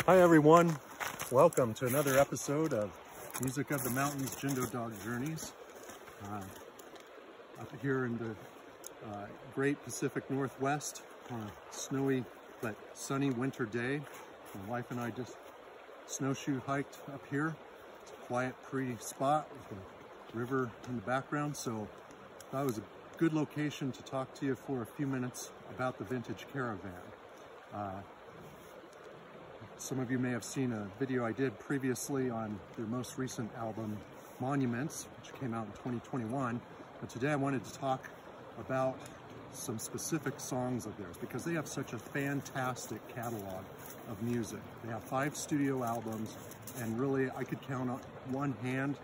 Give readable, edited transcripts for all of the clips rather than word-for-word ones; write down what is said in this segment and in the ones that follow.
Hi everyone, welcome to another episode of Music of the Mountains Jindo Dog Journeys. Up here in the great Pacific Northwest on a snowy but sunny winter day. My wife and I just snowshoe hiked up here. It's a quiet, pretty spot with a river in the background, so I thought it was a good location to talk to you for a few minutes about the vintage Caravan. Some of you may have seen a video I did previously on their most recent album, Monuments, which came out in 2021. But today I wanted to talk about some specific songs of theirs because they have such a fantastic catalog of music. They have 5 studio albums, and really I could count on one hand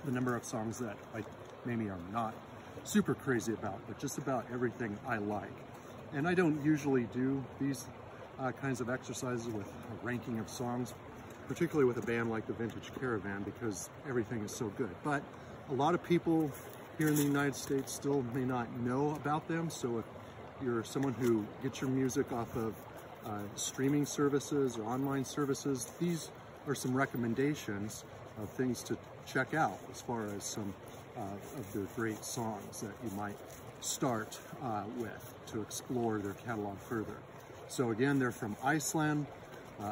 the number of songs that I maybe am not super crazy about, but just about everything I like. And I don't usually do these kinds of exercises with a ranking of songs, particularly with a band like the Vintage Caravan, because everything is so good. But a lot of people here in the United States still may not know about them, so if you're someone who gets your music off of streaming services or online services, these are some recommendations of things to check out as far as some of their great songs that you might start with to explore their catalog further. So again, they're from Iceland.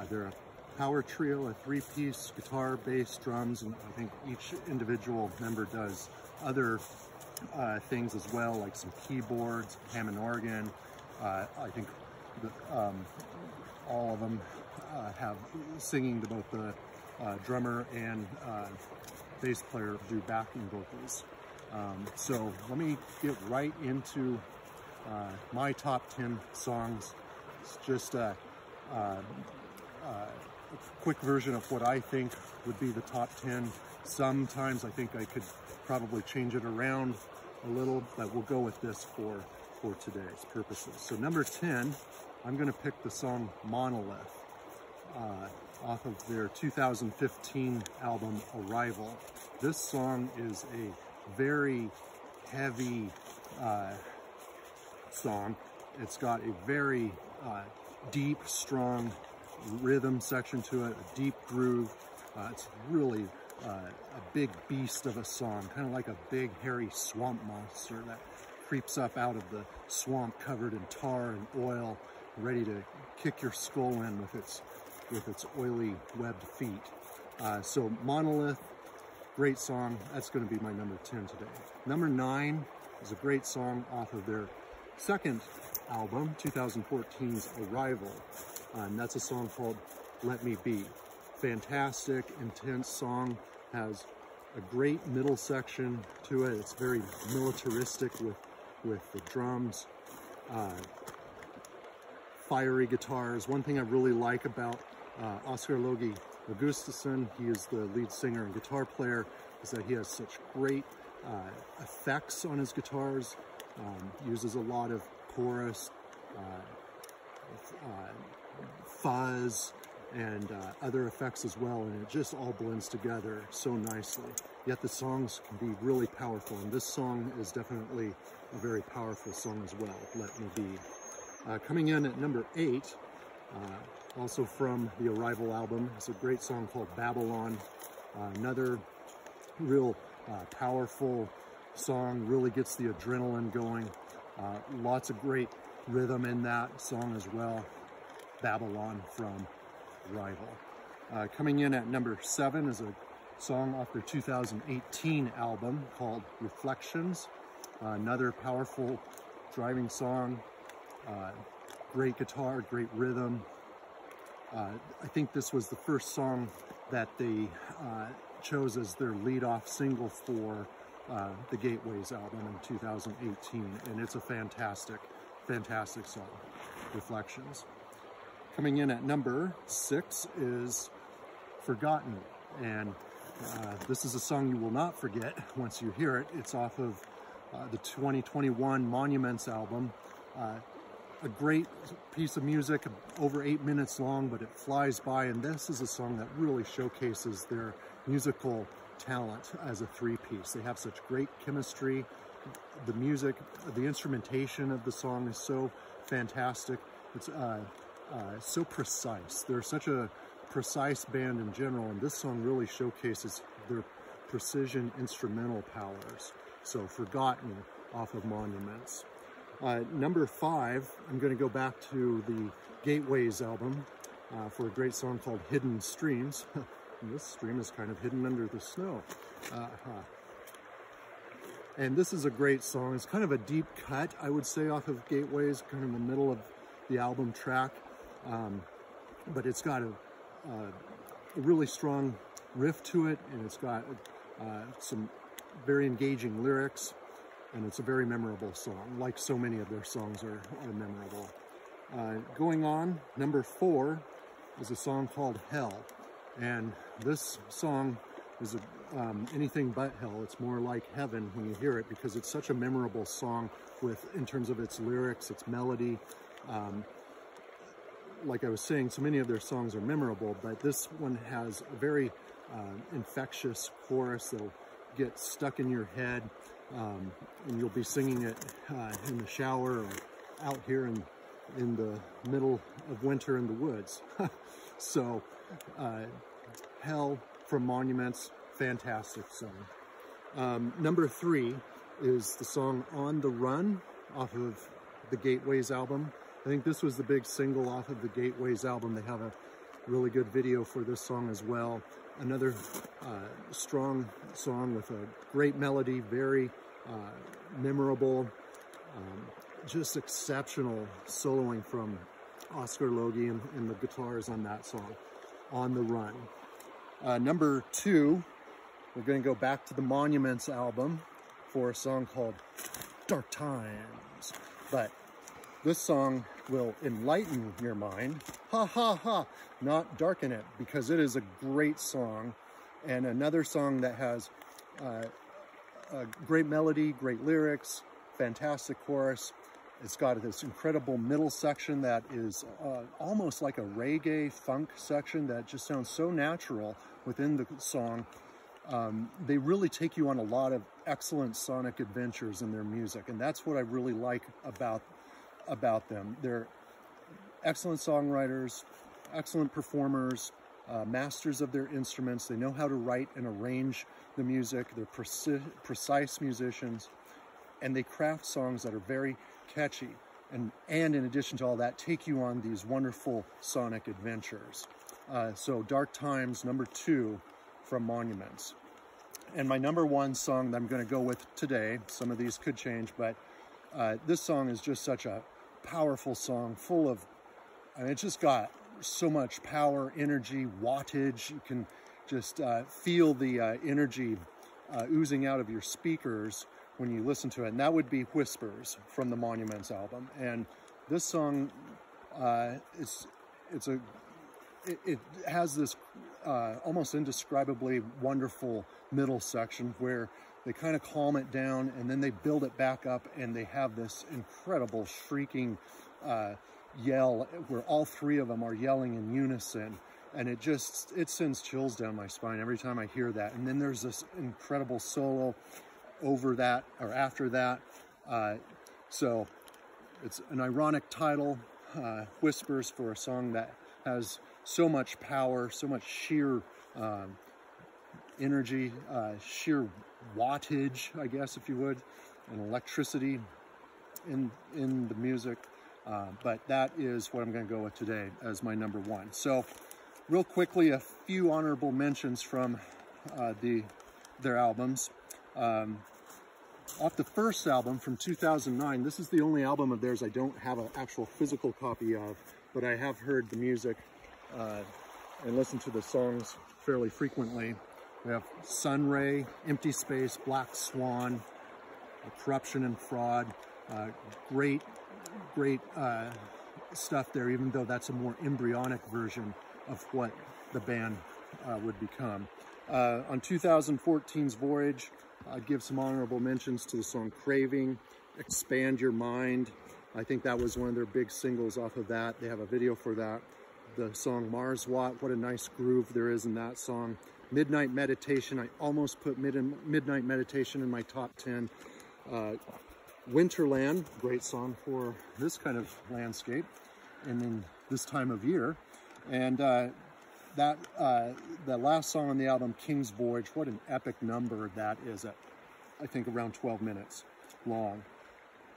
They're a power trio, a 3-piece guitar, bass, drums, and I think each individual member does other things as well, like some keyboards, Hammond organ. I think all of them have singing to both the drummer and bass player do backing vocals. So let me get right into my top 10 songs. It's just a quick version of what I think would be the top 10. Sometimes I think I could probably change it around a little, but we'll go with this for today's purposes. So number 10, I'm going to pick the song Monolith off of their 2015 album Arrival. This song is a very heavy song. It's got a very deep, strong rhythm section to it, a deep groove. It's really a big beast of a song, kind of like a big, hairy swamp monster that creeps up out of the swamp covered in tar and oil, ready to kick your skull in with its oily, webbed feet. So Monolith, great song. That's going to be my number 10 today. Number 9 is a great song off of their second album, 2014's Arrival, and that's a song called Let Me Be. Fantastic, intense song, has a great middle section to it. It's very militaristic with the drums, fiery guitars. One thing I really like about Oscar Logi Augustusson, he is the lead singer and guitar player, is that he has such great effects on his guitars, uses a lot of chorus, fuzz, and other effects as well, and it just all blends together so nicely. Yet the songs can be really powerful, and this song is definitely a very powerful song as well, Let Me Be. Coming in at number 8, also from the Arrival album, is a great song called Babylon. Another real powerful song, really gets the adrenaline going. Lots of great rhythm in that song as well. Babylon from Arrival. Coming in at number 7 is a song off their 2018 album called Reflections. Another powerful driving song. Great guitar, great rhythm. I think this was the first song that they chose as their lead-off single for the Gateways album in 2018, and it's a fantastic song, Reflections. Coming in at number 6 is Forgotten, and this is a song you will not forget once you hear it. It's off of the 2021 Monuments album. A great piece of music, over 8 minutes long, but it flies by, and this is a song that really showcases their musical talent as a 3-piece. They have such great chemistry. The music, the instrumentation of the song is so fantastic. It's so precise. They're such a precise band in general, and this song really showcases their precision instrumental powers. So Forgotten off of Monuments. Number 5, I'm going to go back to the Gateways album for a great song called Hidden Streams. And this stream is kind of hidden under the snow. And this is a great song. It's kind of a deep cut, I would say, off of Gateways, kind of in the middle of the album track. But it's got a really strong riff to it, and it's got some very engaging lyrics, and it's a very memorable song, like so many of their songs are memorable. Going on, number 4 is a song called Hell, and this song is anything but hell. It's more like heaven when you hear it, because it's such a memorable song in terms of its lyrics, its melody. Like I was saying, so many of their songs are memorable, but this one has a very infectious chorus that'll get stuck in your head, and you'll be singing it in the shower or out here in the middle of winter in the woods. So Hell from Monuments, fantastic song. Number 3 is the song On the Run off of the Gateways album. I think this was the big single off of the Gateways album. They have a really good video for this song as well. Another strong song with a great melody, very memorable, just exceptional soloing from Oscar Logie and the guitars on that song, On the Run. Number 2, we're going to go back to the Monuments album for a song called Dark Times. But this song will enlighten your mind, ha ha ha, not darken it, because it is a great song, and another song that has a great melody, great lyrics, fantastic chorus. It's got this incredible middle section that is almost like a reggae funk section that just sounds so natural within the song. They really take you on a lot of excellent sonic adventures in their music, and that's what I really like about them. They're excellent songwriters, excellent performers, masters of their instruments. They know how to write and arrange the music. They're precise musicians, and they craft songs that are very catchy, and in addition to all that, take you on these wonderful sonic adventures. So Dark Times, number 2 from Monuments. And my number 1 song that I'm going to go with today, some of these could change, but this song is just such a powerful song, full of, it's just got so much power, energy, wattage. You can just feel the energy oozing out of your speakers when you listen to it, and that would be Whispers from the Monuments album. And this song, it has this almost indescribably wonderful middle section where they kind of calm it down and then they build it back up, and they have this incredible shrieking yell where all 3 of them are yelling in unison, and it sends chills down my spine every time I hear that. And then there's this incredible solo over that, or after that. So it's an ironic title, Whispers, for a song that has so much power, so much sheer energy, sheer wattage, I guess, if you would, and electricity in the music. But that is what I'm going to go with today as my number 1. So real quickly, a few honorable mentions from their albums. Off the first album from 2009, this is the only album of theirs I don't have an actual physical copy of, but I have heard the music and listened to the songs fairly frequently. We have Sunray, Empty Space, Black Swan, Corruption and Fraud. Great stuff there, even though that's a more embryonic version of what the band would become. On 2014's Voyage, I'd give some honorable mentions to the song Craving, Expand Your Mind. I think that was one of their big singles off of that. They have a video for that. The song Mars Watt, what a nice groove there is in that song. Midnight Meditation, I almost put Midnight Meditation in my top 10. Winterland, great song for this kind of landscape and in this time of year. And the last song on the album, King's Voyage, what an epic number that is at, I think, around 12 minutes long.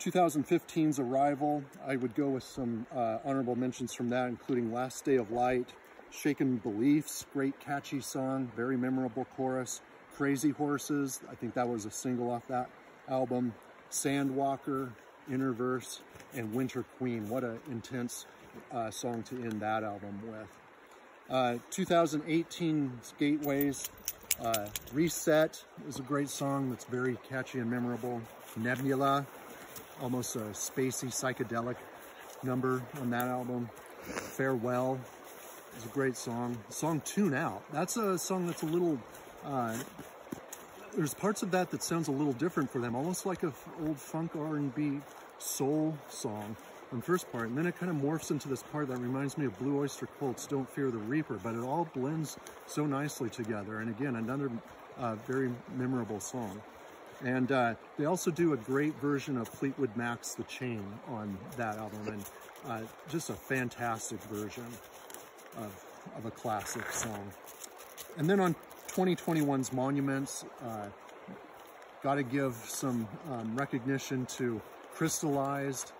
2015's Arrival, I would go with some honorable mentions from that, including Last Day of Light, Shaken Beliefs, great catchy song, very memorable chorus. Crazy Horses, I think that was a single off that album. Sandwalker, Inner Verse, and Winter Queen, what an intense song to end that album with. 2018's Gateways, Reset is a great song that's very catchy and memorable. Nebula, almost a spacey psychedelic number on that album. Farewell is a great song. Song Tune Out, that's a song that's a little, there's parts of that sounds a little different for them, almost like an old funk R&B soul song on the first part, and then it kind of morphs into this part that reminds me of Blue Oyster Cult's Don't Fear the Reaper, but it all blends so nicely together, and again, another very memorable song. And they also do a great version of Fleetwood Mac's The Chain on that album, and just a fantastic version of a classic song. And then on 2021's Monuments, got to give some recognition to Crystallized,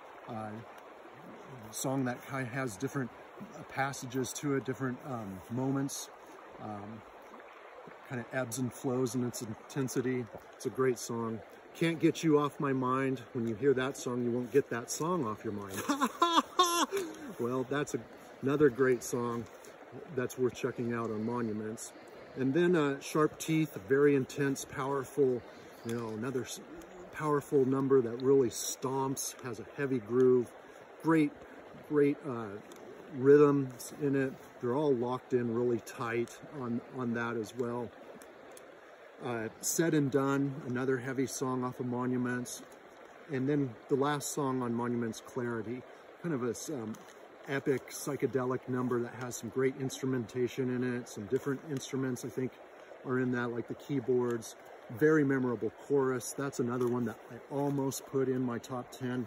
song that kind of has different passages to it, different moments, kind of ebbs and flows in its intensity. It's a great song. Can't Get You Off My Mind. When you hear that song, you won't get that song off your mind. Well, that's another great song that's worth checking out on Monuments. And then Sharp Teeth, very intense, powerful, another powerful number that really stomps, has a heavy groove, great rhythms in it. They're all locked in really tight on that as well. Said and Done, another heavy song off of Monuments. And then the last song on Monuments, Clarity, kind of a epic psychedelic number that has some great instrumentation in it. Some different instruments, I think, are in that, like the keyboards. Very memorable chorus. That's another one that I almost put in my top 10,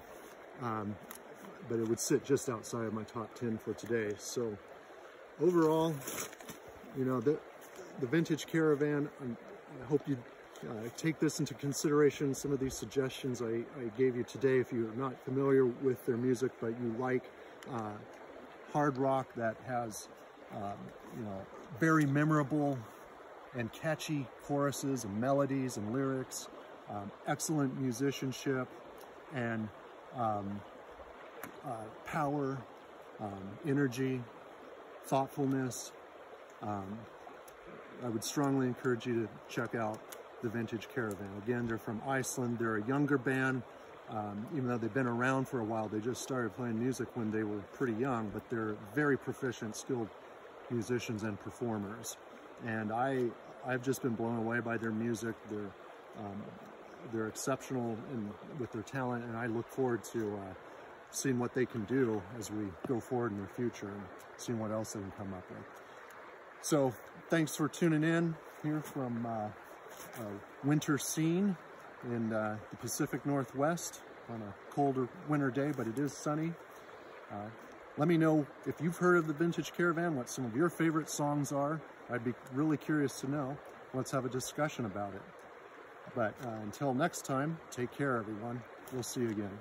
but it would sit just outside of my top 10 for today. So overall, the Vintage Caravan, I hope you take this into consideration, some of these suggestions I gave you today. If you're not familiar with their music, but you like hard rock that has, very memorable and catchy choruses and melodies and lyrics, excellent musicianship, and power, energy, thoughtfulness. I would strongly encourage you to check out the Vintage Caravan. Again, they're from Iceland. They're a younger band. Even though they've been around for a while, they just started playing music when they were pretty young, but they're very proficient, skilled musicians and performers. And I've just been blown away by their music. They're exceptional with their talent, and I look forward to seeing what they can do as we go forward in the future and seeing what else they can come up with. So thanks for tuning in here from a winter scene in the Pacific Northwest on a colder winter day, but it is sunny. Let me know if you've heard of the Vintage Caravan, what some of your favorite songs are. I'd be really curious to know. Let's have a discussion about it. But until next time, take care, everyone. We'll see you again.